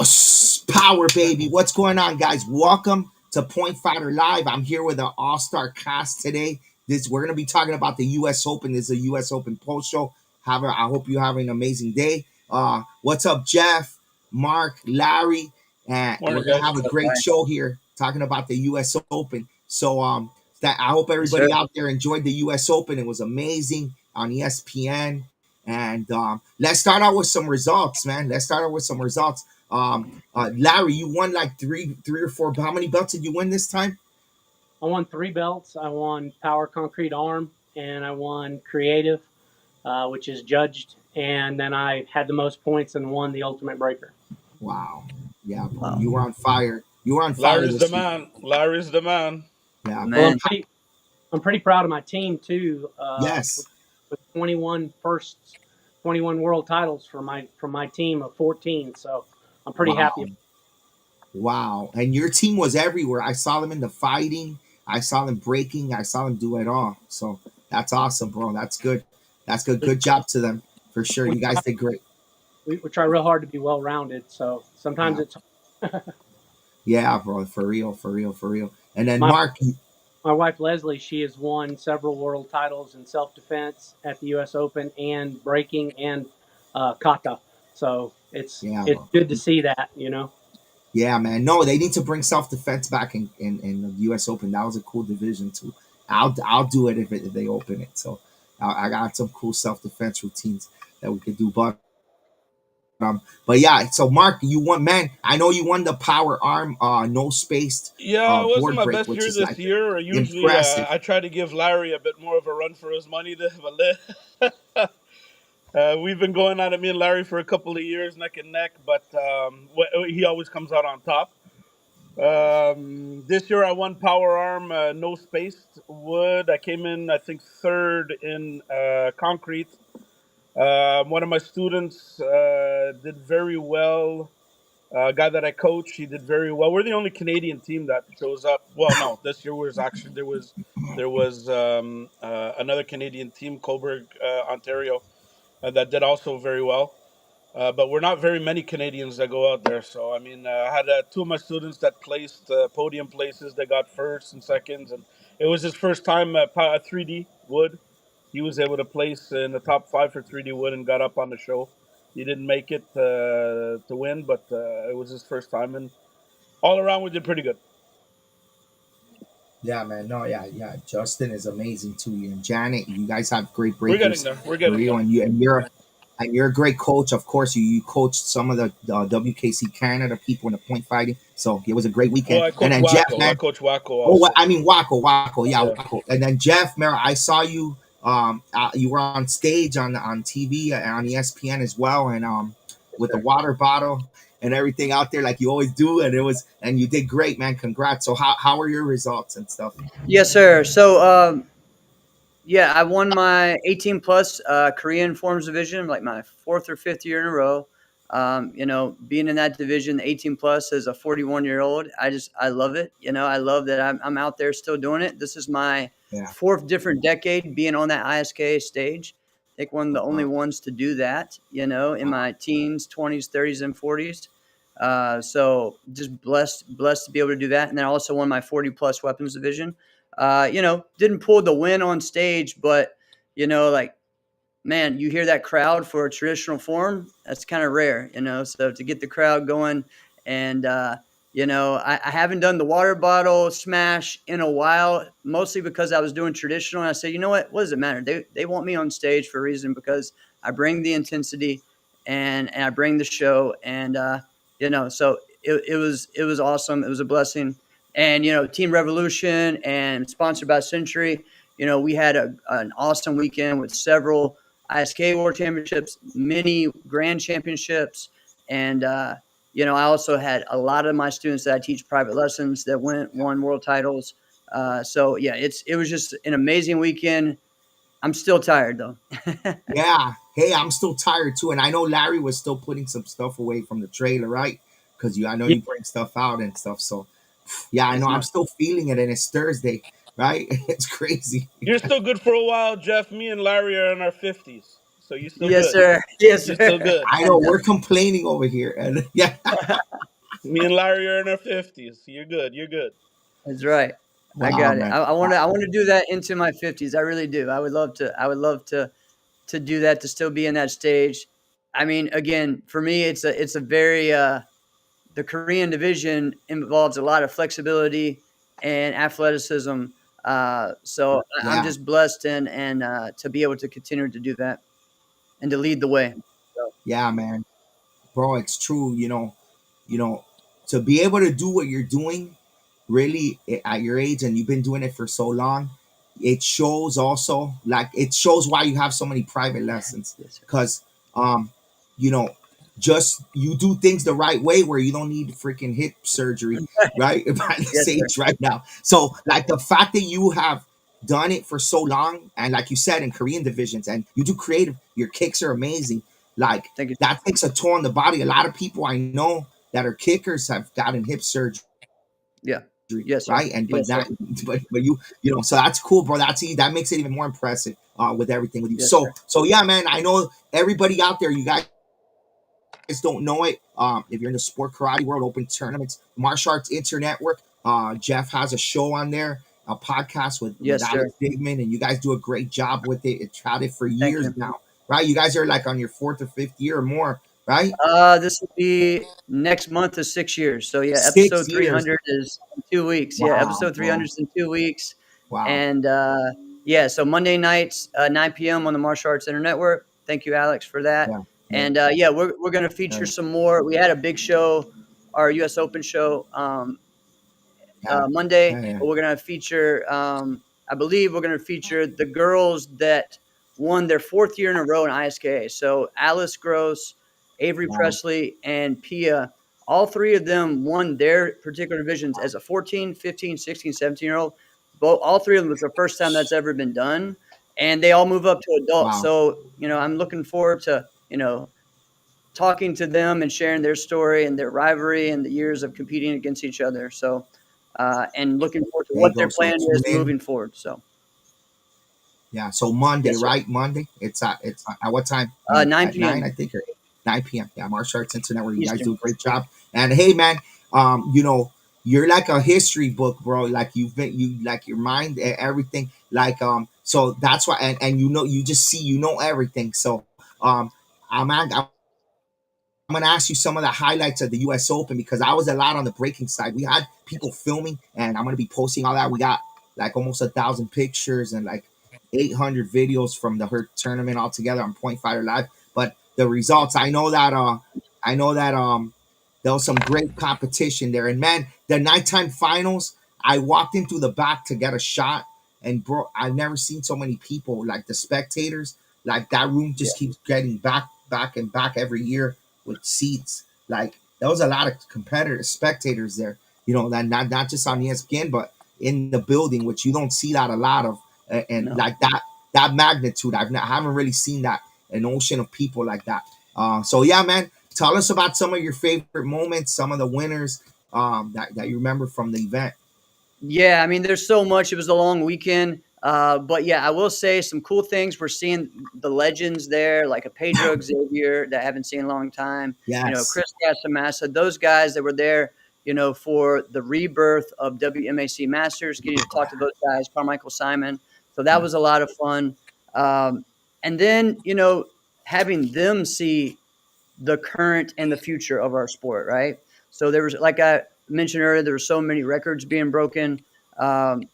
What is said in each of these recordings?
Power baby. What's going on, guys? Welcome to Point Fighter Live. I'm here with an all-star cast today. We're gonna be talking about the U.S. Open. This is a U.S. Open post show. I hope you're having an amazing day. What's up, Jeff, Mark, Larry, and we're Morning, gonna guys. have a great show here talking about the U.S. Open. So that I hope Yes, everybody sir. out there enjoyed the U.S. Open. It was amazing on ESPN. And let's start out with some results, man. Let's start out with some results. Larry, you won like three or four. How many belts did you win this time? I won 3 belts. I won Power Concrete Arm, and I won Creative, which is judged. And then I had the most points and won the Ultimate Breaker. Wow. Yeah, bro. Wow. You were on fire. You were on fire Larry's the this week. man. Larry's the man. Yeah. Well, Man. I'm pretty proud of my team too. Yes. With 21 firsts, 21 world titles for my team of 14. So I'm pretty Wow. happy. Wow. And your team was everywhere. I saw them in the fighting. I saw them breaking. I saw them do it all. So that's awesome, bro. That's good. That's good. Good job to them for sure. We You guys did great. we try real hard to be well rounded. So sometimes Yeah. it's Yeah, bro. For real. For real. For real. And then my Mark. my wife Leslie. She has won several world titles in self defense at the U.S. Open and breaking and kata. So Yeah, it's bro. good to see that. Yeah, man. No, they need to bring self defense back in the U.S. Open. That was a cool division too. I'll do it if they open it. So I got some cool self defense routines that we could do. But yeah. So Mark, you won, man. I know you won the power arm, no spaced Yeah, it wasn't board my break, best which year is this like year. Usually, impressive. I try to give Larry a bit more of a run for his money. We've been going at it, me and Larry, for a couple of years, neck and neck, but he always comes out on top. This year, I won power arm, no spaced wood. I came in, I think, third in concrete. One of my students did very well. A guy that I coach, he did very well. We're the only Canadian team that shows up. Well, no, this year was actually there was another Canadian team, Coburg, Ontario, that did also very well. But we're not very many Canadians that go out there. So I mean, I had two of my students that placed podium places. They got first and seconds, and it was his first time at 3D wood. He was able to place in the top five for 3D wood and got up on the show. He didn't make it to win, but it was his first time, and all around we did pretty good. Yeah, man. No, yeah. Justin is amazing too. And Janet, you guys have great We're getting breakers there. We're for getting real. there. And you're a great coach. Of course, you coached some of the WKC Canada people in the point fighting. So it was a great Well, weekend. I And coach then Jeff, Wacko. I man. coach Wacko Oh, also. I mean Wacko, yeah, Yeah. Wacko. And then Jeff, man, I saw you. You were on stage on TV on ESPN as well, and with the water bottle and everything out there like you always do, and you did great, man. Congrats. So how are your results and stuff? Yes, sir. So, yeah, I won my 18 plus Korean Forms division, like my fourth or fifth year in a row. Being in that division, 18 plus as a 41-year-old, I love it. I love that I'm out there still doing it. This is my Yeah. fourth different decade being on that I.S.K.A stage. I think one of the only ones to do that, in my teens, 20s, 30s, and 40s. So just blessed to be able to do that. And then I also won my 40 plus weapons division. Didn't pull the win on stage, but like, man, you hear that crowd for a traditional form. That's kind of rare. So to get the crowd going and, I haven't done the water bottle smash in a while, mostly because I was doing traditional. And I said, you know what does it matter? They want me on stage for a reason because I bring the intensity and I bring the show. And, so it was awesome. It was a blessing. And, Team Revolution and sponsored by Century, we had an awesome weekend with several I.S.K.A World Championships, many Grand Championships, and I also had a lot of my students that I teach private lessons that won world titles. So yeah, it was just an amazing weekend. I'm still tired though. Yeah. Hey, I'm still tired too, and I know Larry was still putting some stuff away from the trailer, right? Because I know Yeah, you bring stuff out and stuff. So yeah, I know Yes, I'm sir. still feeling it, and it's Thursday, right? It's crazy. You're still good for a while, Jeff. Me and Larry are in our 50s, so you're still Yes, good. sir. Yes, You're still sir. good. I know we're complaining over here, and yeah, Me and Larry are in our 50s. You're good. You're good. That's right. I Wow, got it. man. I want to do that into my 50s. I really do. I would love to do that, to still be in that stage. I mean, again, for me, it's a very the Korean division involves a lot of flexibility and athleticism. So I'm Yeah, just blessed and to be able to continue to do that and to lead the way. So, yeah, man. Bro, it's true. You know, to be able to do what you're doing, really at your age, and you've been doing it for so long, it shows also, like it shows why you have so many private lessons, yes, sir. because um, you know, just you do things the right way where you don't need freaking hip surgery, right? At Yes, this sir. age right now. So like the fact that you have done it for so long, and like you said, in Korean divisions, and you do creative, your kicks are amazing. Like Thank you. that takes a toll on the body. A lot of people I know that are kickers have gotten hip surgery, Yeah. Yes, sir. right? And but Yes, sir. not, but you know, so that's cool, bro. That makes it even more impressive with everything with you. Yes, So sir. so yeah, man. I know everybody out there, you guys don't know it. If you're in the sport karate world, open tournaments, martial arts internetwork. Jeff has a show on there, a podcast with Yes, sir. Alex Digman, and you guys do a great job with it. It's had it for Thank years you. now, right? You guys are like on your fourth or fifth year or more, right? This will be next month is 6 years. So yeah, Six episode years. 300 is in 2 weeks. Yeah, Wow, episode 300 bro. is in 2 weeks. Wow. And yeah, so Monday nights, 9 p.m. on the Martial Arts Center Network. Thank you, Alex, for that. Yeah. Yeah. And yeah, we're going to feature Yeah. some more. We had a big show, our U.S. Open show. Yeah. Monday, Yeah. Yeah. but we're gonna feature. I believe we're gonna feature the girls that won their fourth year in a row in I.S.K.A. So Alice Gross, Avery Wow. Presley, and Pia. All three of them won their particular divisions as a 14, 15, 16, 17-year old. Both all three of them was the first time that's ever been done. And they all move up to adults. Wow. So, I'm looking forward to, talking to them and sharing their story and their rivalry and the years of competing against each other. So, and looking forward to There you what go. their So plan tune is in. moving forward. So, Yeah. So Monday, yes, sir. right? Monday. It's at what time? Like 9 at 9, p.m. I think, or 9 p.m. Yeah. Martial Arts Internet, where you guys Eastern. do a great job. And hey, man, you're like a history book, bro. Like like your mind and everything. Like so that's why, and you just see, everything. So um, I'm going to ask you some of the highlights of the U.S. Open, because I was a lot on the breaking side. We had Yes, people filming, and I'm going to be posting all that. We got like almost 1,000 pictures and like 800 videos from the her tournament altogether on Point Fighter Live. But the results, I know that there was some great competition there. And man, the nighttime finals, I walked in through the back to get a shot, and bro, I've never seen so many people, like the spectators. Like that room yeah, just keeps getting back and back every year with seats. Like there was a lot of competitors, spectators there. That not just on ESPN, but in the building, which you don't see that a lot of, and no. like that magnitude. I haven't really seen that, an ocean of people like that. So yeah, man, tell us about some of your favorite moments, some of the winners that you remember from the event. Yeah, I mean, there's so much. It was a long weekend. But yeah, I will say some cool things. We're seeing the legends there, like a Pedro Xavier that I haven't seen in a long time. Yes. Chris Casamassa, those guys that were there, for the rebirth of WMAC Masters, getting to talk to those guys, Carmichael Simon. So that Yeah. was a lot of fun. And then, having them see the current and the future of our sport, right? So there was, like I mentioned earlier, there were so many records being broken. Um,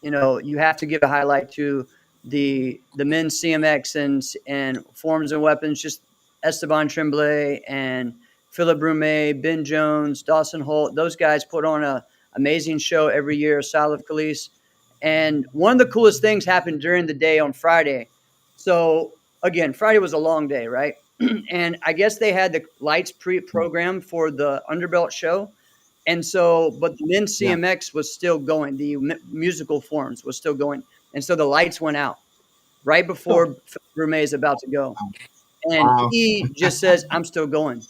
you have to give a highlight to the men's CMX and forms and weapons. Just Esteban Tremblay and Philip Brumet, Ben Jones, Dawson Holt. Those guys put on a amazing show every year. Salif Khalis, and one of the coolest things happened during the day on Friday. So again, Friday was a long day, right? And I guess they had the lights pre-programmed for the underbelt show. And so, but the men's Yeah. CMX was still going. The musical forms was still going, and so the lights went out right before Brumet is about to go, and Wow. he just says, "I'm still going."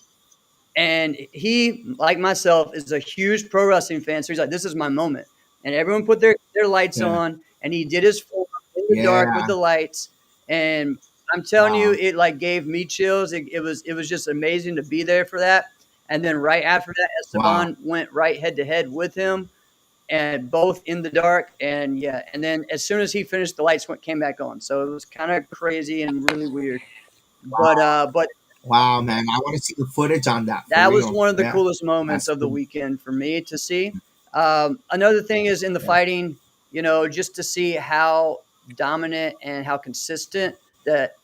And he, like myself, is a huge pro wrestling fan. So he's like, "This is my moment." And everyone put their lights Yeah. on, and he did his form in the dark with Yeah. the lights. And I'm telling you, Wow. it like gave me chills. It was just amazing to be there for that. And then right after that, Wow. Esteban went right head to head with him, and both in the dark. And yeah, and then as soon as he finished, the lights came back on. So it was kind of crazy and really weird. But Wow, man. I want to see the footage on that for that was real. one of the Yeah. coolest moments That's of the cool. weekend for me to see. Another thing is in the Yeah. fighting, just to see how dominant and how consistent that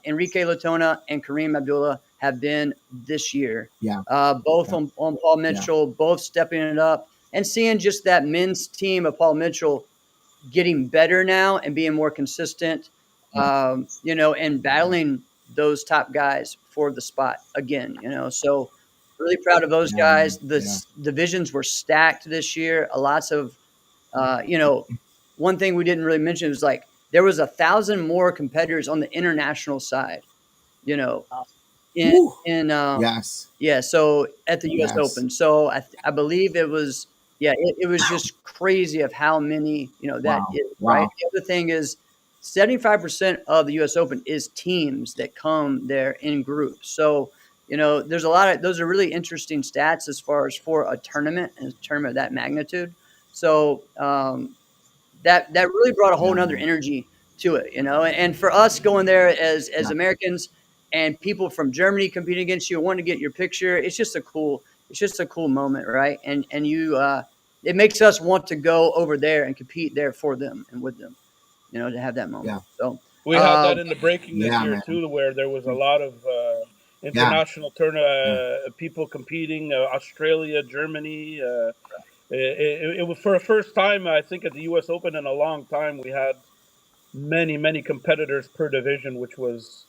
Enrique Latona and Kareem Abdullah have been this year. Yeah. Both Yeah. on Paul Yeah. Mitchell, both stepping it up and seeing just that men's team of Paul Mitchell getting better now and being more consistent, Yeah. and Yeah. battling those top guys for the spot again. So really proud of those Yeah, man. guys. The Yeah. divisions were stacked this year. Lots of, uh, you know, one thing we didn't really mention was like there was 1,000 more competitors on the international side. You know, in Woo. in, Yes. yeah, so at the US Yes. Open. So I believe it was yeah, it was just crazy of how many, that Wow. is, right? Wow. The other thing is 75% of the US Open is teams that come there in groups. So, there's a lot of those are really interesting stats as far as for a tournament and a tournament of that magnitude. So, that really brought a whole Yeah, nother man. energy to it. And for us going there as Yeah. Americans and people from Germany competing against you, wanting to get your picture, it's just a cool moment, right? And it makes us want to go over there and compete there for them and with them, to have that moment. Yeah. So, We had uh, that in the breaking this Yeah, year man. too, where there was a lot of Yeah. international Yeah. people competing. Australia, Germany. It was for the first time, I think, at the U.S. Open in a long time. We had many competitors per division, which was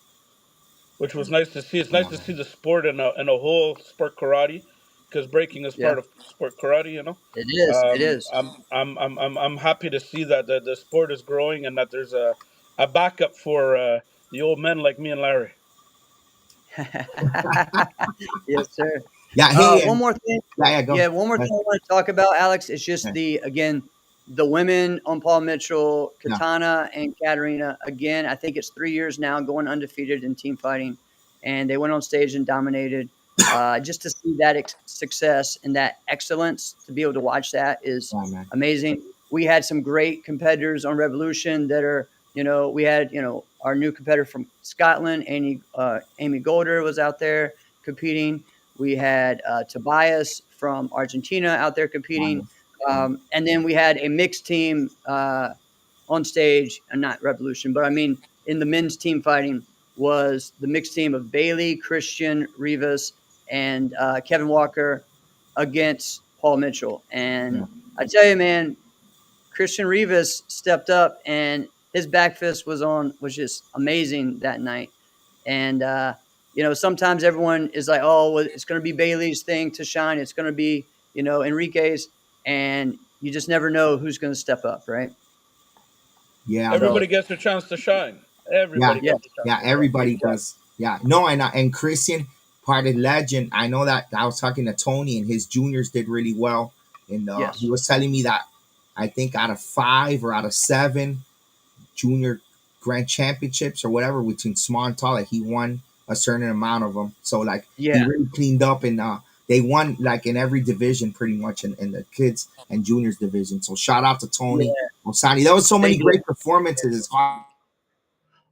nice to see. It's nice Yeah, to see man. the sport in a whole sport karate, because breaking is yeah, part of sport karate. it is. It is. I'm happy to see that the sport is growing and that there's a backup for the old men like me and Larry. Yes, sir. Yeah. Hey, One and more thing. yeah, yeah, go. Yeah, one more Uh, thing I want to talk about, Alex, is just Yeah. the women on Paul Mitchell, Yeah. Katana and Katarina. Again, I think it's 3 years now going undefeated in team fighting, and they went on stage and dominated. Just to see that success and that excellence, to be able to watch that is Yeah, man. amazing. We had some great competitors on Revolution that are, we had, our new competitor from Scotland, Amy Golder was out there competing. We had Tobias from Argentina out there competing. Nice. Yeah. And then we had a mixed team on stage, and not Revolution, but I mean, in the men's team fighting was the mixed team of Bailey, Christian, Rivas, and Kevin Walker against Paul Mitchell. And Yeah. I tell you, man, Christian Rivas stepped up, and his back fist was just amazing that night. And sometimes everyone is like, "Oh, well, it's going to be Bailey's thing to shine. It's going to be Enrique's," and you just never know who's going to step up, right? Yeah, man. So Everybody gets their chance to shine. Yeah. Everybody yeah, gets a chance Yeah. to shine. Everybody does. Yeah. No, and Christian, part of legend. I know that I was talking to Tony, and his juniors did really well. And he yes, was telling me that I think out of 5 or out of 7 junior grand championships or whatever between small and tall, like he won a certain amount of them. So like yeah, he really cleaned up, and they won like in every division pretty much in the kids and juniors division. So shout out to Tony yeah, Osani. There was so they many did. great performances. It's hard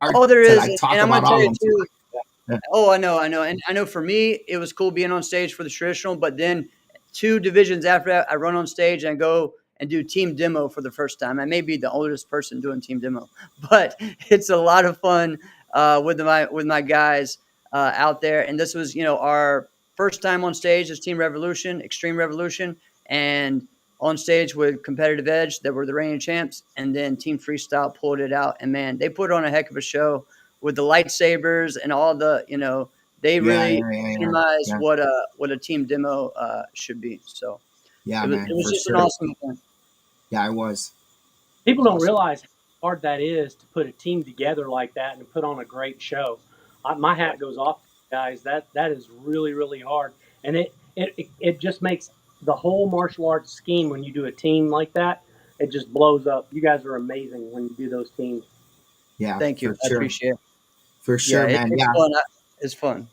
Oh, there to is, like and talk I'm going about to tell all you of them. So, too. yeah, Oh, I know, and I know for me, it was cool being on stage for the traditional, but then 2 divisions after that, I run on stage and go and do team demo for the first time. I may be the oldest person doing team demo, but it's a lot of fun with my guys out there. And this was, our first time on stage as Team Revolution, Extreme Revolution, and on stage with Competitive Edge that were the reigning champs, and then Team Freestyle pulled it out. And man, they put on a heck of a show with the lightsabers and all they yeah, really yeah, yeah, yeah, epitomized yeah, what a team demo should be. So yeah, it man, was for just an sure. awesome event. Yeah, it was. It People was don't awesome. realize how hard that is to put a team together like that and put on a great show. My hat goes off to you guys. That is really hard, and it just makes the whole martial arts scheme when you do a team like that. It just blows up. You guys are amazing when you do those teams. Yeah, Thank you. for I sure, appreciate it. for Yeah, sure, man. it's Yeah, fun. It's fun.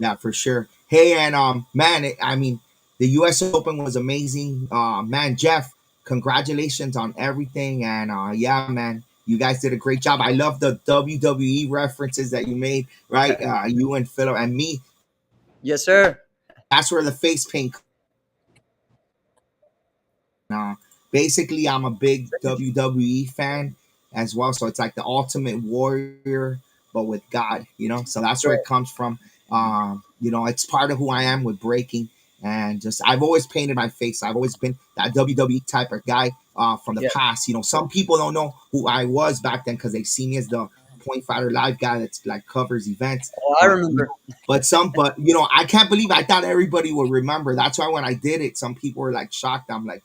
yeah, for sure. Hey, and man, I mean, the U.S. Open was amazing. Man, Jeff, congratulations on everything. And yeah, man, you guys did a great job. I love the WWE references that you made, right? You and Philip and me. Yes, sir. That's where the face paint. Uh, Basically, I'm a big Thank you. WWE fan as well. So it's like the ultimate warrior, but with God, you know? So that's where Right. it comes from. You know, it's part of who I am with breaking. And just, I've always painted my face. I've always been that WWE type of guy from the Yeah. past. You know, some people don't know who I was back then because they see me as the point fighter live guy that's like covers events. Oh, I But, remember. but you know, I can't believe I thought everybody would remember. That's why when I did it, some people were like shocked. I'm like,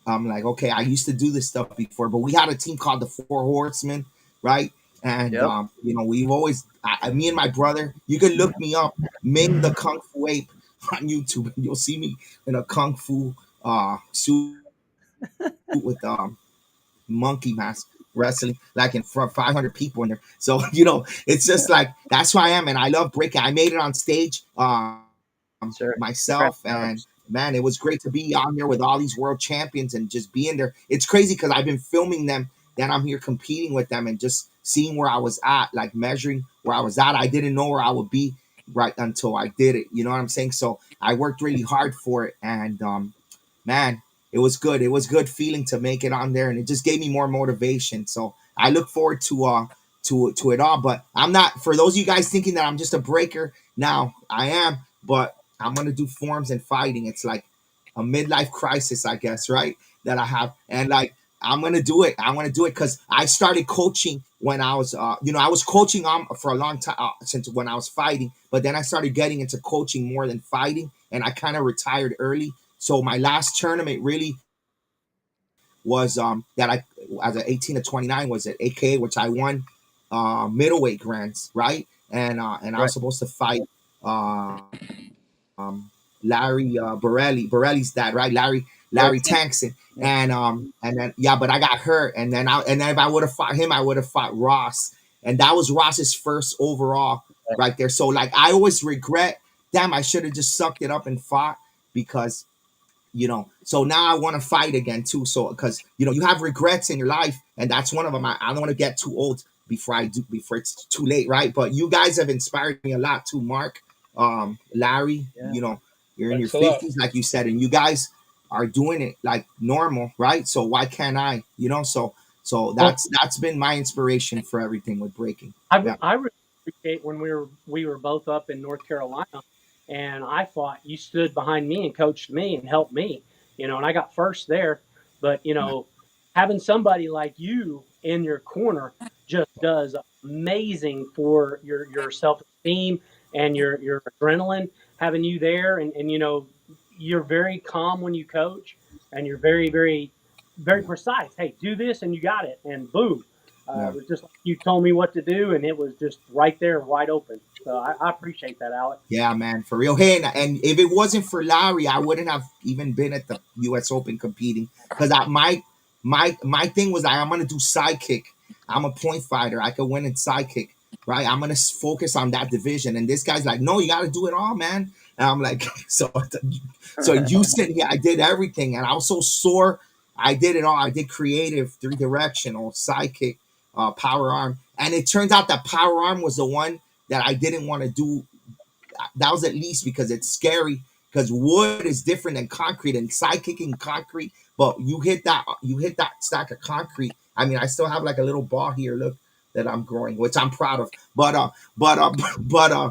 okay, I used to do this stuff before, but we had a team called the Four Horsemen, right? And Yep. you know, we've always, me and my brother, you can look me up, Ming the Kung Fu Ape on YouTube, and you'll see me in a kung fu suit with monkey mask wrestling like in front 500 people in there. So you know, it's just like that's who I am, and I love breaking. I made it on stage Sir. myself, Congrats, and Alex. man, it was great to be on there with all these world champions and just being there. It's crazy because I've been filming them, then I'm here competing with them and just seeing where I was at, like measuring where I was at. I didn't know where I would be right until I did it. You know what I'm saying? So I worked really hard for it, and man, it was good. It was good feeling to make it on there, and it just gave me more motivation. So I look forward to it all. But I'm not, for those of you guys thinking that I'm just a breaker. Now I am, but I'm gonna do forms and fighting. It's like a midlife crisis, I guess, right? That I have, and like I'm gonna do it. I want to do it because I started coaching when I was, you know, I was coaching for a long time since when I was fighting, but then I started getting into coaching more than fighting, and I kind of retired early. So my last tournament really was that I as a 18 to 29 was at I.S.K.A, which I won middleweight grants, right? And I was Right. supposed to fight Larry Borelli's dad, right? Oh, Larry thank Tankson. you. And then yeah, but I got hurt, and then if I would have fought him, I would have fought Ross, and that was Ross's first overall Yeah. right there. So like I always regret, damn, I should have just sucked it up and fought because you know, so now I want to fight again too. So because you know you have regrets in your life, and that's one of them. I don't want to get too old before it's too late, right? But you guys have inspired me a lot too, Mark, Larry. Yeah. You know, you're in your Thanks a lot. 50s like you said, and you guys are doing it like normal, right? So why can't I? You know, so Well, that's been my inspiration for everything with breaking. Yeah, I really appreciate when we were both up in North Carolina, and I fought. You stood behind me and coached me and helped me, and I got first there. But yeah, having somebody like you in your corner just does amazing for your self esteem and your adrenaline. Having you there, and you're very calm when you coach, and you're very yeah, precise. Hey, do this, and you got it, and boom. yeah. It was just like you told me what to do, and it was just right there, wide open. So I appreciate that, Alex. Yeah, man, for real. Hey, and if it wasn't for Larry, I wouldn't have even been at the U.S. Open competing because my thing was I'm gonna do sidekick. I'm a point fighter. I could win in sidekick, right? I'm gonna focus on that division. And this guy's like, no, you got to do it all, man. And I'm like, so in Houston, yeah, I did everything, and I was so sore. I did it all. I did creative, three directional, sidekick, power arm, and it turns out that power arm was the one that I didn't want to do. That was at least because it's scary because wood is different than concrete and side kicking concrete, but you hit that stack of concrete. I mean, I still have like a little ball here, look, that I'm growing, which I'm proud of. But but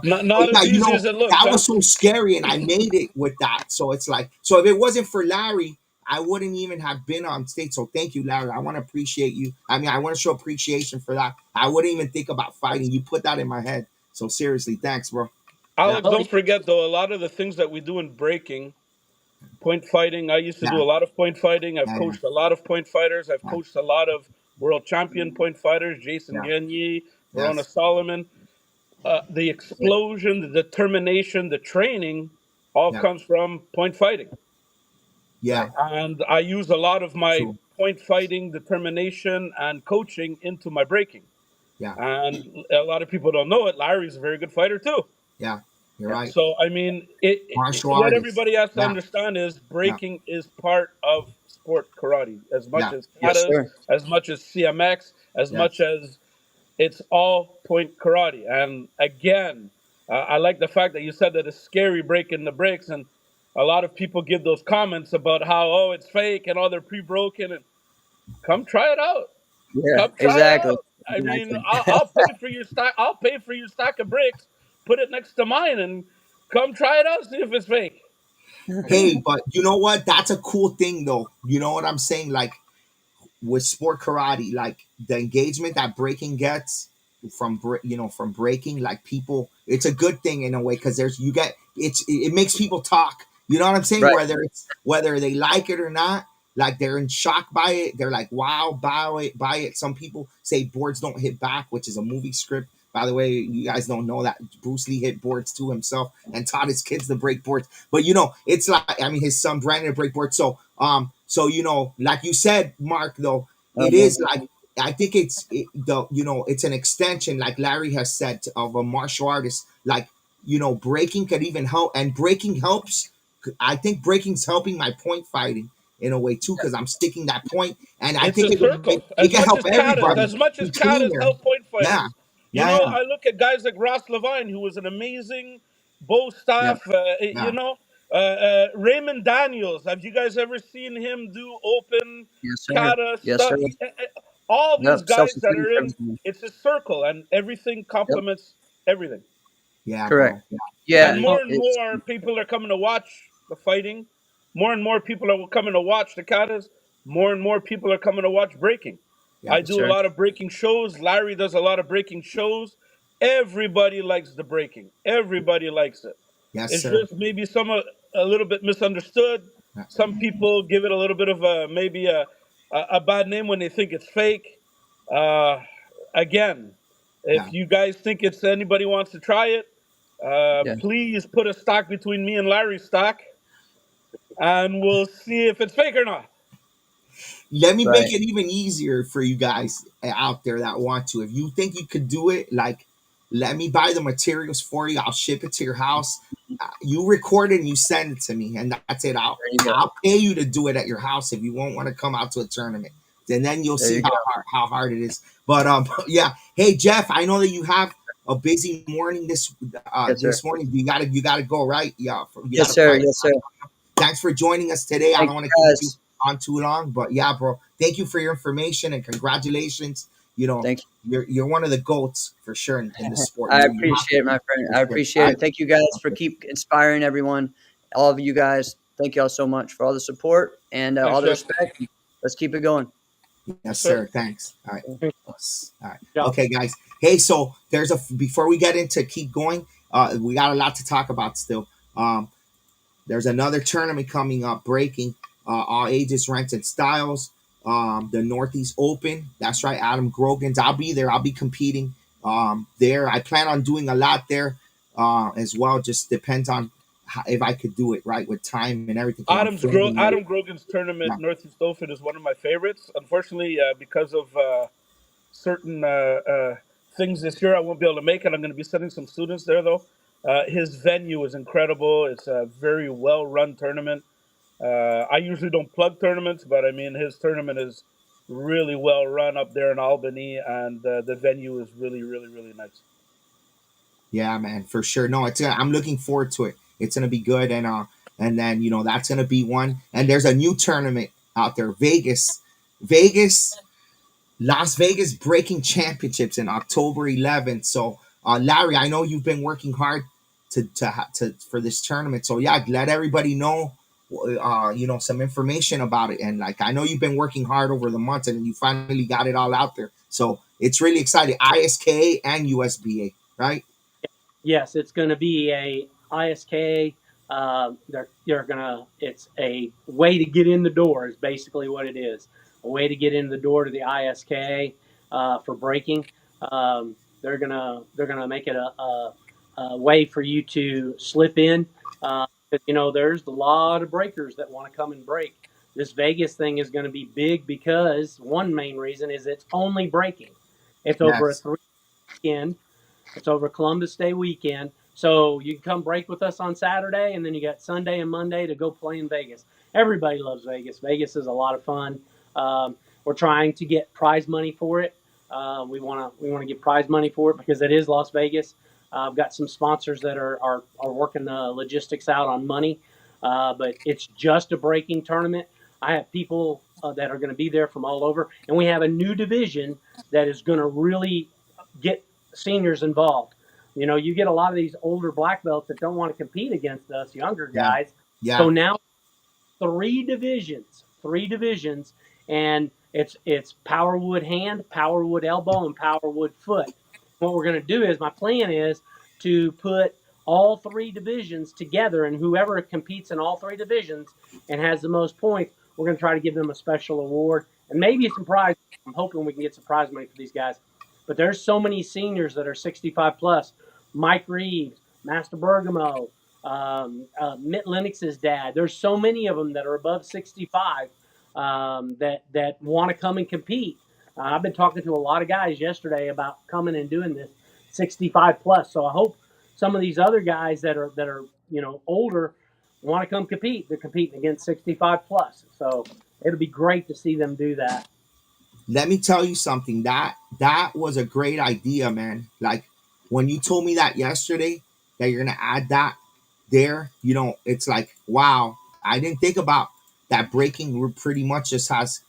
Not yeah, as you easy know, as it looks, that huh? was so scary and I made it with that. So it's like, so if it wasn't for Larry, I wouldn't even have been on stage. So thank you, Larry. I want to appreciate you. I mean, I want to show appreciation for that. I wouldn't even think about fighting. You put that in my head. So seriously, thanks, bro. Yeah. Alex, Oh, don't forget though, a lot of the things that we do in breaking, point fighting. I used to do Yeah, a lot of point fighting. I've yeah, yeah, coached a lot of point fighters. I've yeah, coached a lot of world champion point fighters, Jason yeah, Gagne, Verona yes, Solomon. The explosion, the determination, the training all yeah, comes from point fighting. yeah, Right. And I use a lot of my true, point fighting determination and coaching into my breaking. yeah, And a lot of people don't know it. Larry's a very good fighter too. yeah. You're Yeah. right. So I mean, Martial what artists. everybody has to Yeah, understand is yeah, breaking is part of sport karate, as much yeah. as Yes, katas, sir. as much as CMX, as much Yes. as it's all point karate. And again, I like the fact that you said that it's scary breaking the bricks, and a lot of people give those comments about how, oh, it's fake and all they're pre-broken. And come try it out. Yeah, Come try it exactly. out. I mean, Exactly. I'll pay for your stack. I'll pay for your stack of bricks. Put it next to mine and come try it out. See if it's fake. Hey, but you know what? That's a cool thing, though. You know what I'm saying? Like with sport karate, like the engagement that breaking gets from from breaking, like people, it's a good thing in a way because there's you get it makes people talk. You know what I'm saying? Right. Whether they like it or not, like they're in shock by it. They're like, wow, buy it. Some people say boards don't hit back, which is a movie script. By the way, you guys don't know that Bruce Lee hit boards to himself and taught his kids to break boards. But it's like I mean his son Brandon to break boards. So like you said, Mark, though, Oh, it man. is like I think it's an extension, like Larry has said, of a martial artist. Like breaking could even help, and breaking helps. I think breaking's helping my point fighting in a way too, because I'm sticking that point, and I It's think a circle. it As can much help as katas, everybody as much as be katas cleaner. help point Yeah, fighters. You yeah, know, yeah, I look at guys like Ross Levine, who was an amazing bow Yeah. staff. yeah. Raymond Daniels. Have you guys ever seen him do open Yes, sir. kata Yes, stuff? sir. All these Yep. guys that Self-defense, are in, everything. it's a circle, and everything Yep. complements everything. Yeah, Correct. bro. Yeah, Yeah. And yeah, more and It's more people are coming to watch the fighting. More and more people are coming to watch the katas. More and more people are coming to watch breaking. yeah. I yes, do a sir. lot of breaking shows. Larry does a lot of breaking shows. Everybody likes the breaking. Everybody likes it. Yes, It's sir. just maybe some a little bit misunderstood. Yeah, Some people give it a little bit of a maybe a bad name when they think it's fake. Uh, Again, if yeah. you guys think it's anybody wants to try it, Yeah. please put a stock between me and Larry's stock, and we'll see if it's fake or not. Let me make Right. it even easier for you guys out there that want to. If you think you could do it, like, let me buy the materials for you. I'll ship it to your house. You record it and you send it to me, and that's it. I'll There you go. I'll pay you to do it at your house if you won't want to come out to a tournament. Then you'll There see you go. how hard it is. But yeah. Hey Jeff, I know that you have a busy morning Yes, sir. this morning. You gotta go, right? Yeah, you got Yes, a sir. private. Yes, sir. Thanks for joining us today. I Thank don't want to you, keep you guys. on too long, but yeah, bro. Thank you for your information and congratulations. You know, Thank you're one of the goats for sure in the you. sport. I You have appreciate to it, my be friend. for I sure. All appreciate right. it. Thank you guys for Okay. keep inspiring everyone. All of you guys. Thank y'all so much for all the support and Thanks, all the Jeff. respect. Let's keep it going. Yes, Yes, sir. sir. Thanks. All right. Good Yes. All right. job. Okay, guys. Hey, so before we get into keep going, we got a lot to talk about still. There's another tournament coming up, breaking all ages, ranks, and styles. The Northeast Open. That's right, Adam Grogan's. I'll be there. I'll be competing there. I plan on doing a lot there as well. Just depends on if I could do it right with time and everything because I'm filming it. Adam Grogan's tournament, Yeah. Northeast Open, is one of my favorites. Unfortunately, because of certain things this year, I won't be able to make it. I'm going to be sending some students there, though. His venue is incredible. It's a very well run tournament. I usually don't plug tournaments, but I mean, his tournament is really well run up there in Albany, and the venue is really, really, really nice. Yeah, man, for sure. No, I'm looking forward to it. It's gonna be good, and then that's gonna be one. And there's a new tournament out there, Vegas, Las Vegas Breaking Championships in October 11th. So, Larry, I know you've been working hard to for this tournament. So yeah, let everybody know, some information about it. And like I know you've been working hard over the months, and you finally got it all out there. So it's really exciting. I.S.K.A. and USB.A. Right? Yes, it's going to be a I.S.K.A. They're gonna. It's a way to get in the door. Is basically what it is. A way to get in the door to the I.S.K.A. For breaking. They're gonna make it a way for you to slip in. 'Cause, there's a lot of breakers that want to come and break. This Vegas thing is going to be big because one main reason is it's only breaking. It's over a Yes. 3 weekend. It's over Columbus Day weekend. So you can come break with us on Saturday, and then you got Sunday and Monday to go play in Vegas. Everybody loves Vegas. Vegas is a lot of fun. We're trying to get prize money for it. We want to get prize money for it because it is Las Vegas. I've got some sponsors that are working the logistics out on money, but it's just a breaking tournament. I have people that are going to be there from all over, and we have a new division that is going to really get seniors involved. You know, you get a lot of these older black belts that don't want to compete against us younger Yeah. guys. Yeah. So now three divisions, and it's power wood hand, power wood elbow, and power wood foot. What we're going to do is my plan is to put all three divisions together, and whoever competes in all three divisions and has the most points, we're going to try to give them a special award and maybe some prize. I'm hoping we can get some prize money for these guys. But there's so many seniors that are 65 plus. Mike Reeves, Master Bergamo, Mitt Lennox's dad. There's so many of them that are above 65 that want to come and compete. I've been talking to a lot of guys yesterday about coming and doing this 65 plus. So I hope some of these other guys that are older want to come compete. They're competing against 65 plus. So it'll be great to see them do that. Let me tell you something. That was a great idea, man. Like when you told me that yesterday, that you're gonna add that there, it's like, wow, I didn't think about that. Breaking pretty much just has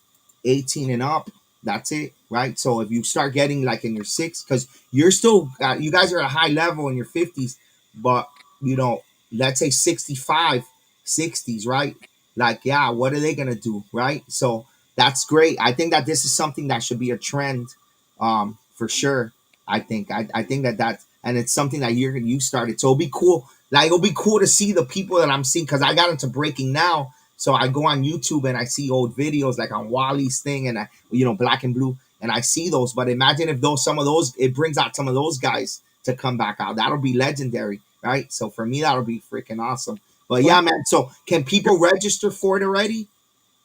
18 and up. That's it, right? So if you start getting like in your six, because you're still you guys are at a high level in your 50s, but you know, let's say 65, 60s, right? Like, yeah, what are they gonna do, right? So that's great. I think that this is something that should be a trend, for sure. I think that and it's something that you started. So it'll be cool. Like it'll be cool to see the people that I'm seeing because I got into breaking now. So I go on YouTube and I see old videos like on Wally's thing and Black and Blue, and I see those. But imagine if some of those it brings out some of those guys to come back out. That'll be legendary, right? So for me, that'll be freaking awesome. But Well, yeah, man. So can people register for it already?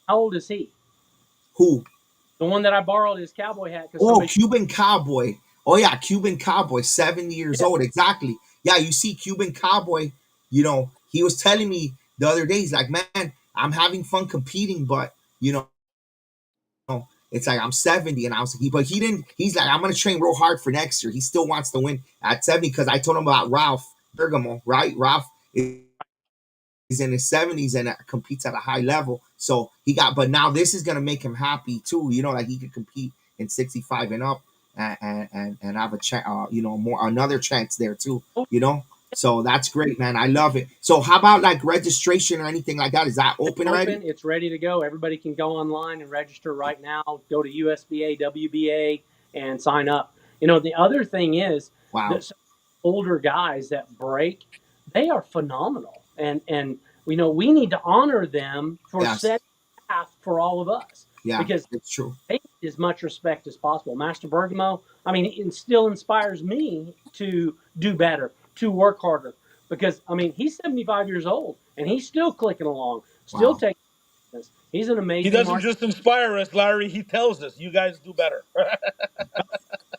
how old is he? Who? The one that I borrowed his cowboy hat because Oh, somebody. Cuban Cowboy. Oh yeah, Cuban Cowboy, 70 years Yeah, old. Exactly. Yeah, you see, Cuban Cowboy, he was telling me the other day, he's like, man, I'm having fun competing, but it's like I'm 70. And I was like, but he didn't, he's like, I'm gonna train real hard for next year. He still wants to win at 70 because I told him about Ralph Bergamo, right? Ralph is in his 70s and competes at a high level. So but now this is gonna make him happy too. Like he could compete in 65 and up and have a chance, more another chance there too. You know, so that's great, man. I love it. So how about like registration or anything like that? Is that open already? open. It's ready to go. Everybody can go online and register right now. Go to USBA, WBA, and sign up. The other thing is Wow. that some older guys that break, they are phenomenal, and we need to honor them for Yes. setting the path for all of us Yeah. because It's true. they need as much respect as possible. Master Bergamo, I mean, it still inspires me to do better, to work harder. Because he's 75 years old and he's still clicking along, still Wow. taking this. He's an He amazing doesn't martial. just inspire us, Larry. He tells us, "You guys do better."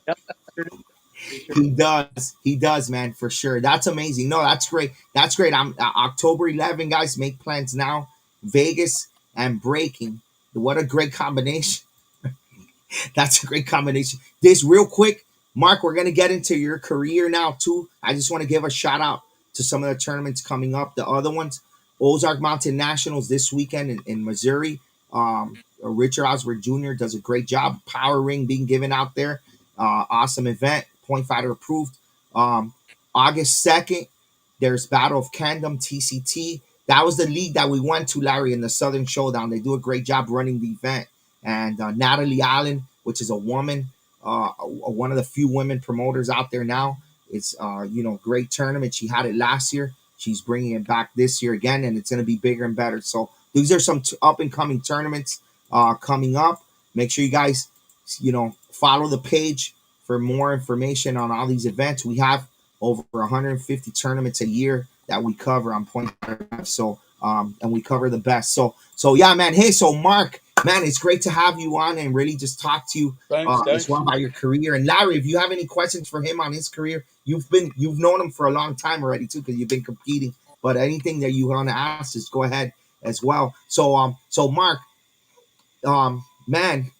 Yep, sure do. He sure. He does. He does, man, for sure. That's amazing. No, that's great. That's great. I'm October 11, guys. Make plans now. Vegas and breaking. What a great combination. That's a great combination. This real quick, Mark, we're gonna get into your career now too. I just want to give a shout out to some of the tournaments coming up. The other ones, Ozark Mountain Nationals this weekend in Missouri. Richard Osborne Jr. does a great job. Power ring being given out there. Awesome event. Point fighter approved. Um, August 2nd, there's Battle of Candom TCT. That was the league that we went to, Larry, in the Southern Showdown. They do a great job running the event. And Natalie Allen, which is a woman, one of the few women promoters out there now. It's great tournament. She had it last year. She's bringing it back this year again, and it's going to be bigger and better. So these are some up and coming tournaments coming up. Make sure you guys, follow the page for more information on all these events. We have over 150 tournaments a year that we cover on Point. So and we cover the best. So yeah, man. Hey, so Mark, man, it's great to have you on and really just talk to you Thanks, as well thanks. about your career. And Larry, if you have any questions for him on his career, you've known him for a long time already too, because you've been competing. But anything that you want to ask, just go ahead as well. So Mark, man,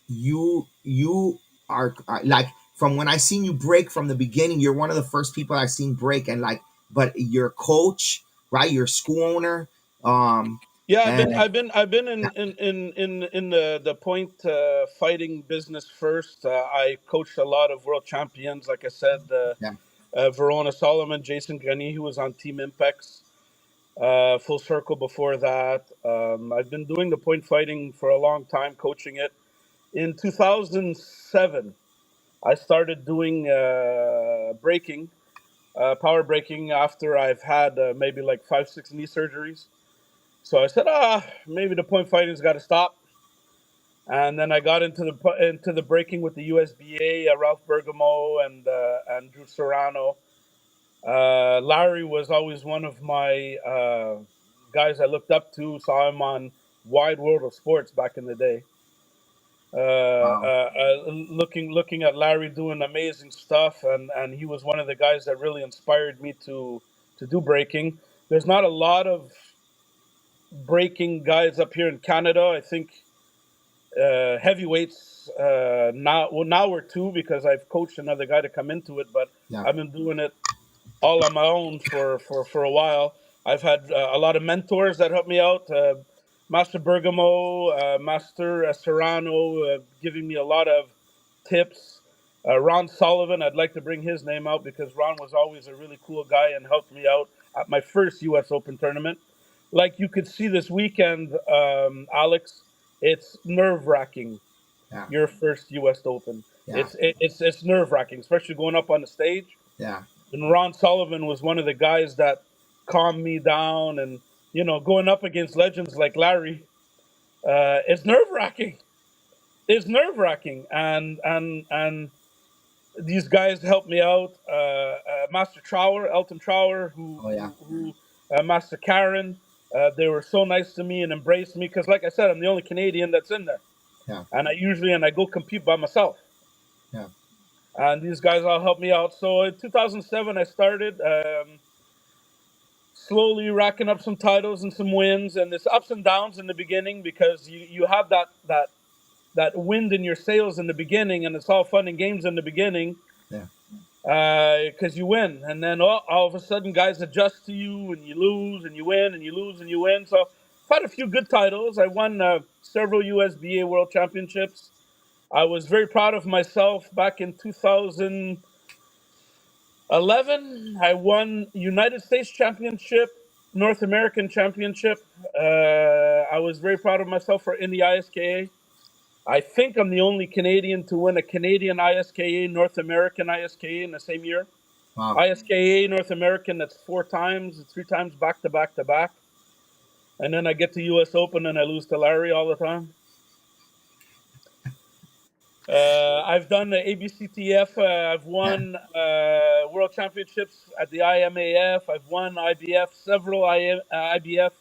you are like from when I seen you break from the beginning, you're one of the first people I've seen break, and like, but you're a coach, right? You're a school owner, um, Yeah, and I've been in the point fighting business first. I coached a lot of world champions, like I said, yeah, Verona Solomon, Jason Gunny, who was on Team Impex, Full Circle before that. I've been doing the point fighting for a long time, coaching it. In 2007, I started doing breaking, power breaking, after I've had maybe like 5, 6 knee surgeries. So I said, maybe the point fighting's got to stop. And then I got into the breaking with the USBA, Ralph Bergamo and Drew Serrano. Larry was always one of my guys I looked up to. Saw him on Wide World of Sports back in the day. wow, Looking at Larry doing amazing stuff, and he was one of the guys that really inspired me to do breaking. There's not a lot of breaking guys up here in Canada. I think heavyweights now we're two, because I've coached another guy to come into it, but yeah, I've been doing it all on my own for a while. I've had a lot of mentors that helped me out. Master Bergamo, Master Serrano, giving me a lot of tips. Ron Sullivan, I'd like to bring his name out because Ron was always a really cool guy and helped me out at my first U.S. Open tournament. Like you could see this weekend, Alex, it's nerve wracking. yeah, Your first U.S. Open, yeah, it's nerve wracking, especially going up on the stage. yeah, And Ron Sullivan was one of the guys that calmed me down. And going up against legends like Larry, it's nerve wracking. It's nerve wracking, and these guys helped me out. Master Trower, Elton Trower, oh yeah, Master Karen. They were so nice to me and embraced me because, like I said, I'm the only Canadian that's in there, yeah, and I go compete by myself. yeah, And these guys all helped me out. So in 2007, I started. Slowly racking up some titles and some wins, and it's ups and downs in the beginning because you have that wind in your sails in the beginning, and it's all fun and games in the beginning yeah, because you win, and then all of a sudden guys adjust to you, and you lose and you win and you lose and you win. So I've had a few good titles. I won several USBA World Championships. I was very proud of myself back in 2011. I won United States Championship, North American Championship. I was very proud of myself for in the I.S.K.A. I think I'm the only Canadian to win a Canadian I.S.K.A, North American I.S.K.A in the same year. wow, I.S.K.A North American, that's 4 times, 3 times back to back to back. And then I get to U.S. Open and I lose to Larry all the time. I've done the ABCTF. I've yeah, won world championships at the IMAF. I've won IBF, several IBF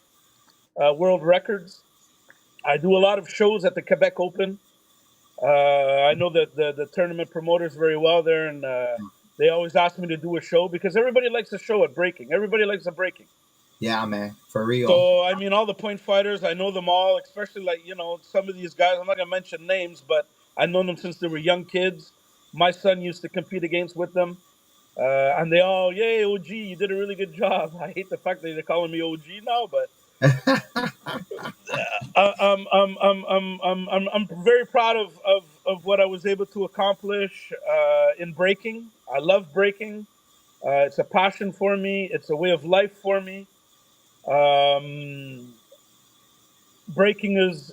world records. I do a lot of shows at the Quebec Open. I know that the tournament promoters very well there, and they always ask me to do a show because everybody likes a show at breaking. Everybody likes a breaking. yeah, man, for real, So I mean, all the point fighters, I know them all. Especially like some of these guys. I'm not gonna mention names, but I know them since they were young kids. My son used to compete against with them, and they all, yay, OG, you did a really good job. I hate the fact that they're calling me OG now, but I'm very proud of what I was able to accomplish in breaking. I love breaking. It's a passion for me. It's a way of life for me. Um, Breaking is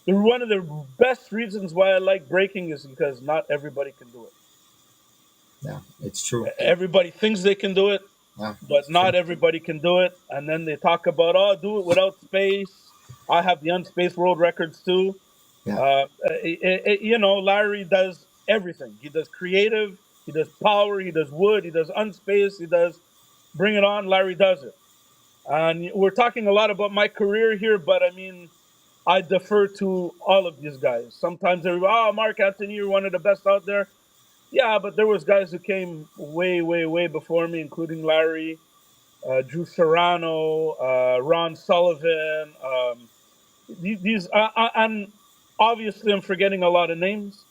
one of the best reasons why I like breaking is because not everybody can do it. yeah, it's true, Everybody thinks they can do it, yeah, but it's true, not everybody can do it. And then they talk about, oh, do it without space. I have the unspaced world records too. yeah, Larry does everything. He does creative, he does power, he does wood, he does unspaced, he does bring it on. Larry does it. And we're talking a lot about my career here, but I mean, I defer to all of these guys. Sometimes they're, oh, Mark Anthony, you're one of the best out there. Yeah, but there was guys who came way, way, way before me, including Larry, Drew Serrano, Ron Sullivan. These and obviously I'm forgetting a lot of names.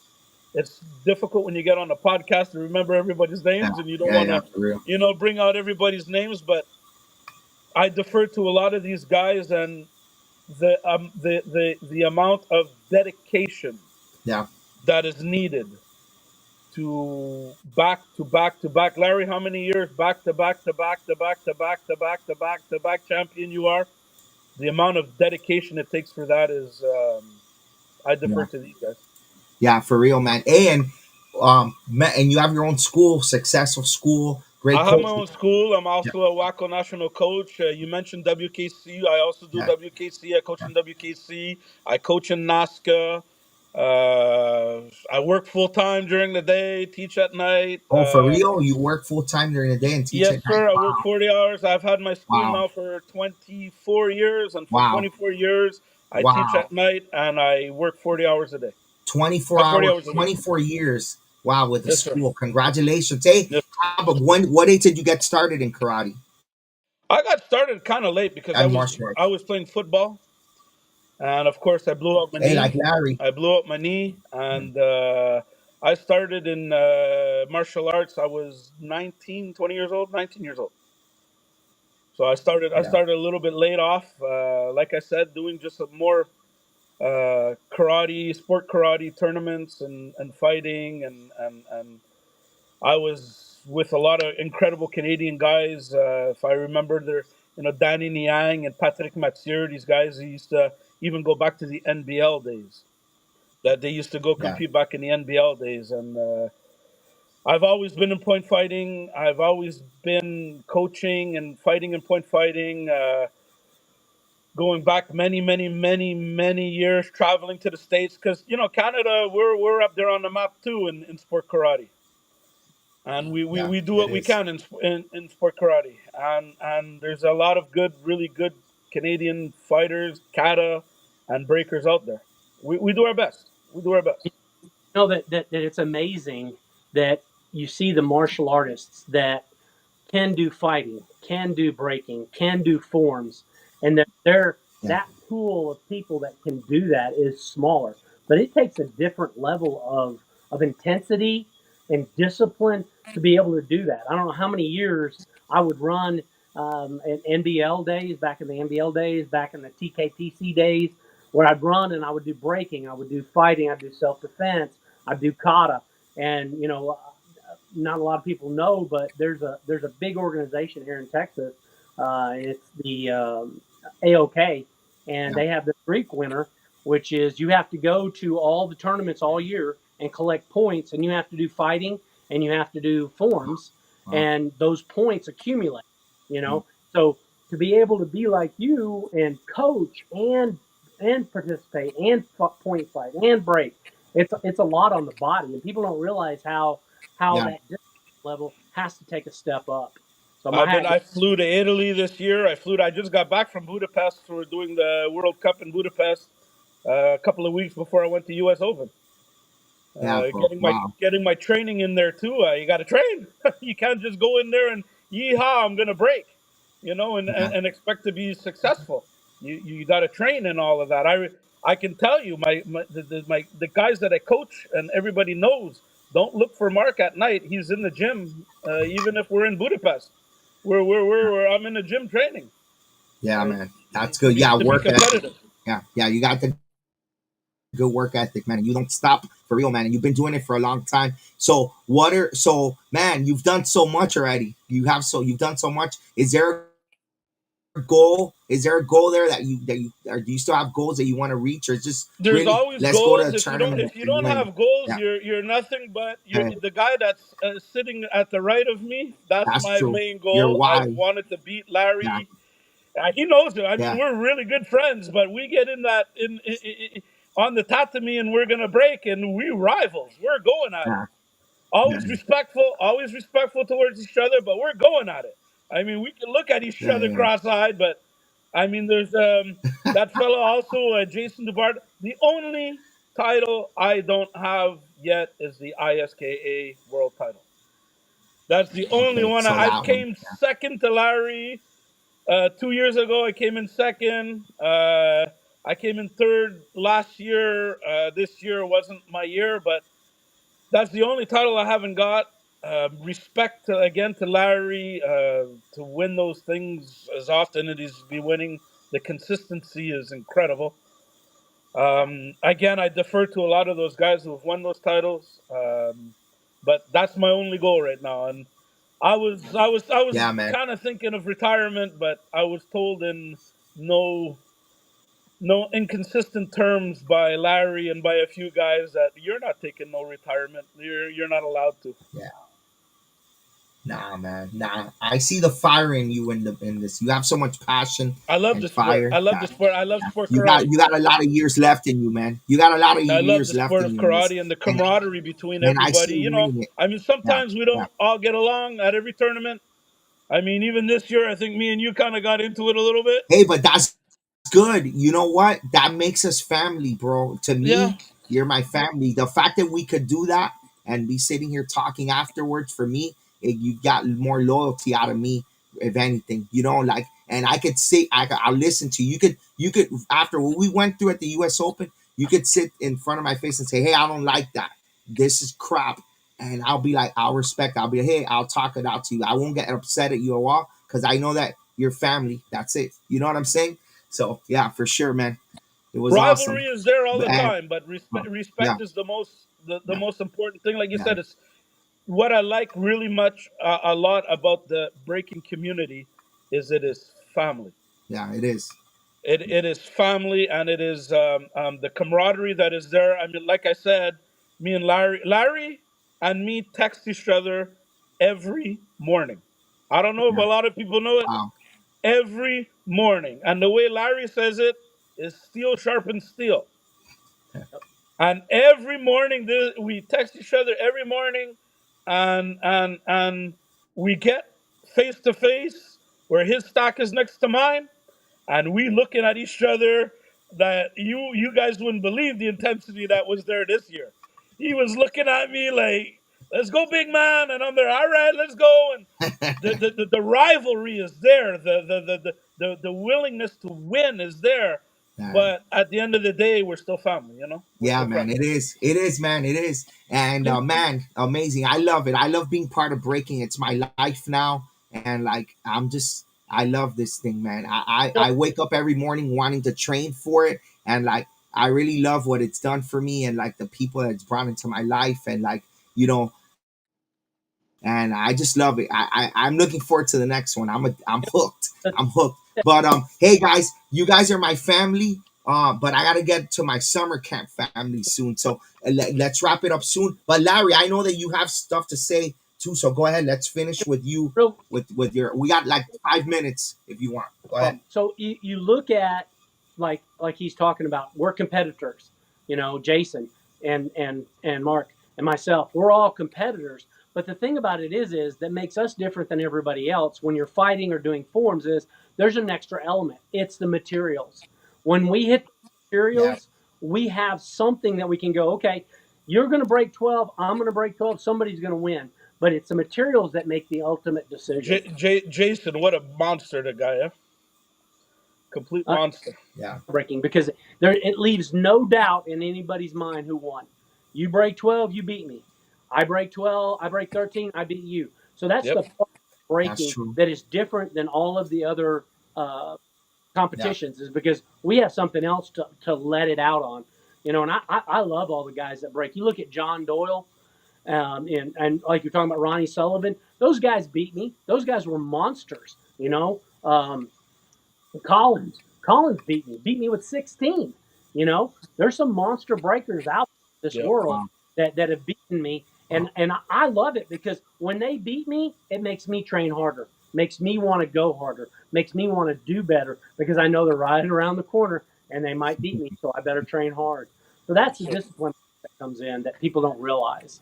It's difficult when you get on a podcast to remember everybody's Yeah, names, and you don't yeah, want yeah, to, for real. bring out everybody's names. But I defer to a lot of these guys, and the amount of dedication Yeah. that is needed to back to back to back. Larry, how many years back to back to back to back to back to back to back to back champion you are? The amount of dedication it takes for that is, I defer Yeah. to these guys. Yeah, for real, man. And you have your own school, successful school, great I have coach. my own school. I'm Yeah, also a WACO national coach. You mentioned WKC. I also do yeah, WKC. I coach yeah. in WKC. I coach in NASCA. I work full time during the day, teach at night. Oh, for real? You work full time during the day and teach at Yes, night? sir. I work 40 hours. I've had my school Wow, now for 24 years, and for wow, 24 years, I teach wow. at night and I work 40 hours a day. 24 40 hours, hours a week. 24 years. Wow, with the Yes, sir. school. Congratulations. Hey, Yes. but what age did you get started in karate I got started kind of late because I and was martial I arts? was playing football, and of course I blew out my Hey, like knee. Larry. I blew out my knee, and I started in martial arts. I was 19, 20 years old, 19 years old. So I Yeah, started a little bit late off. Like I said, doing just a more karate, sport karate tournaments and fighting, and I was with a lot of incredible Canadian guys. If I remember, there, Danny Niang and Patrick Mathieu, these guys who used to even go back to the NBL days. That they used to go yeah, compete back in the NBL days, and I've always been in point fighting. I've always been coaching and fighting in point fighting. Going back many, many, many, many years, traveling to the states because Canada, we're up there on the map too in sport karate, and yeah. we do It what we is. can in sport karate, and there's a lot of good, really good Canadian fighters, kata, and breakers out there. We do our best. We do our best. Know that it's amazing that you see the martial artists that can do fighting, can do breaking, can do forms, and that they're Yeah, that pool of people that can do that is smaller. But it takes a different level of intensity and discipline to be able to do that. I don't know how many years I would run in NBL days, back in the NBL days, back in the TKPC days, where I'd run and I would do breaking, I would do fighting, I'd do self defense, I'd do kata, and not a lot of people know, but there's a big organization here in Texas. It's the A.O.K. and yeah, they have the Greek winter, which is you have to go to all the tournaments all year and collect points, and you have to do fighting and you have to do forms, wow. and those points accumulate. You know, so to be able to be like you and coach and participate and point fight and break, it's a lot on the body, and people don't realize how Yeah, that discipline level has to take a step up. So my hat goes. I flew to Italy this year. I just got back from Budapest for doing the World Cup in Budapest a couple of weeks before I went to U.S. Open. yeah, bro. Getting my Wow. training in there too. You got to train. You can't just go in there and yeehaw, I'm gonna break, Yeah, and expect to be successful. You got to train and all of that. I can tell you, the guys that I coach and everybody knows, don't look for Mark at night. He's in the gym, even if we're in Budapest. I'm in the gym training, yeah, uh, man. That's good. Yeah, to be work ethic. competitive. Yeah, yeah. You got the good work ethic, man. And you don't stop for real, man. And you've been doing it for a long time. Man, you've done so much already. You've done so much. Is there a goal? Is there a goal there that you or do you still have goals that you want to reach, or just There's really always let's go to goals. a tournament If you and don't win? have goals, Yeah, you're nothing but you're yeah, the guy that's sitting at the right of me. That's that's my true. main You're goal. I've wise. wanted to beat Yeah, Larry. He knows it. I mean, yeah, we're really good friends, but we get in that on the tatami and we're gonna break, and we rivals. We're going at it. yeah, yeah, Always respectful towards each other, but we're going at it. I mean, we can look at each yeah, other yeah, cross-eyed, but I mean, there's That fellow also, Jason Dubard. The only title I don't have yet is the I.S.K.A. world title. That's the only Okay, one. so I've that one. came second to Larry. 2 years ago, I came in second. I came in third last year. This year wasn't my year, but that's the only title I haven't got. Respect to, again to Larry to win those things as often as he's been winning. The consistency is incredible. Again, I defer to a lot of those guys who have won those titles, but that's my only goal right now. And I was Yeah, man. kind of thinking of retirement, but I was told in no no inconsistent terms by Larry and by a few guys that you're not taking no retirement. You're not allowed to. Yeah. Nah, man. Nah. I see the fire in you in this. You have so much passion I love and the sport. fire I love the that sport. I love sport you got karate. you got a lot of years left in you, man. You got a lot of I love the years left sport in of you in this. karate and the And camaraderie between and I see everybody. you You know, winning it. I mean, Yeah. sometimes we Yeah. don't all get along at every tournament. I mean, even this year, I think me and you kind of got into it a little bit. Hey, but that's good. You know what? That makes us family, bro. To Yeah. me, you're my family. The fact that we could do that and be sitting here talking afterwards, for me, you got more loyalty out of me, if anything. Like, and I could say, I'll listen to you. You could, after what we went through at the U.S. Open, you could sit in front of my face and say, "Hey, I don't like that. This is crap." And I'll be like, I'll respect. I'll be, hey, I'll talk it out to you. I won't get upset at you at all because I know that you're family. That's it. You know what I'm saying? So yeah, for sure, man. It was awesome. Rivalry is there all the And time, but yeah, respect is the yeah, most important thing. Like you yeah, said, it's what I like really much a lot about the breaking community is it is family. yeah. It is. It is family, and it is the camaraderie that is there. I mean, like I said, me and Larry and me text each other every morning. I don't know if a Yeah. lot of people know it. Wow. Every morning, and the way Larry says it is steel sharpens steel. And every morning, we text each other every morning, and we get face to face where his stock is next to mine, and we looking at each other that you guys wouldn't believe the intensity that was there this year. He was looking at me like, "Let's go, big man," and I'm there. All right, let's go. And the rivalry is there. The willingness to win is there. Yeah. But at the end of the day, we're still family. We're Yeah, still man, family. it is. It is, man. It is. And man, amazing. I love it. I love being part of breaking. It's my life now, and like I love this thing, man. I wake up every morning wanting to train for it, and like I really love what it's done for me, and like the people that it's brought into my life, and like you know, and I just love it. I'm looking forward to the next one. I'm hooked. I'm hooked. But hey guys, you guys are my family. But I gotta get to my summer camp family soon. So let's wrap it up soon. But Larry, I know that you have stuff to say too. So go ahead. Let's finish with you. Real With your, we got like 5 minutes if you want. Go ahead. So you look at like he's talking about, we're competitors, Jason and Mark and myself, we're all competitors. But the thing about it is that makes us different than everybody else when you're fighting or doing forms is there's an extra element. It's the materials. When we hit the Yeah. materials, we have something that we can go, okay, you're going to break 12, I'm going to break 12, somebody's going to win. But it's the materials that make the ultimate decision. Jason, what a monster the guy, yeah? Complete Uh, monster. Yeah. breaking because there it leaves no doubt in anybody's mind who won. You break 12, you beat me. I break 12, I break 13, I beat you. So that's Yep. the part of That's breaking true. that is different than all of the other Yeah. competitions is because we have something else to let it out on. And I love all the guys that break. You look at John Doyle, and like you're talking about Ronnie Sullivan, those guys beat me. Those guys were monsters. Collins beat me with 16. There's some monster breakers out in this Yep. world Wow. that have beaten me, and I love it because when they beat me, it makes me train harder, makes me want to go harder, makes me want to do better because I know they're right around the corner and they might beat me, so I better train hard. So that's the So discipline that comes in that people don't realize.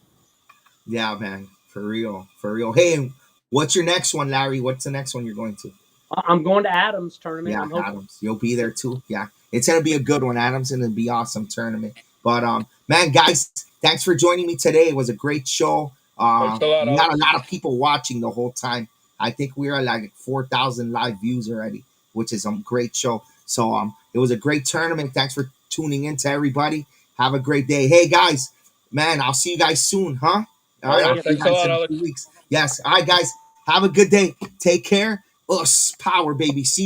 Yeah, man. For real. For real. Hey, what's your next one, Larry? What's the next one you're going to? I'm going to Adams tournament. Yeah, I'm hoping. Adams, you'll be there too. Yeah, it's gonna be a good one. Adams gonna be awesome tournament. But man, guys, thanks for joining me today. It was a great show. Thanks a lot, We had a Alex. lot of people watching the whole time. I think we are like 4,000 live views already, which is a great show. So it was a great tournament. Thanks for tuning in to everybody. Have a great day. Hey guys, man, I'll see you guys soon, huh? All All right, I'll right. see you Thanks a guys lot, in a Alex. few weeks. Yes. All right, guys. Have a good day. Take care. Us power, baby. See you.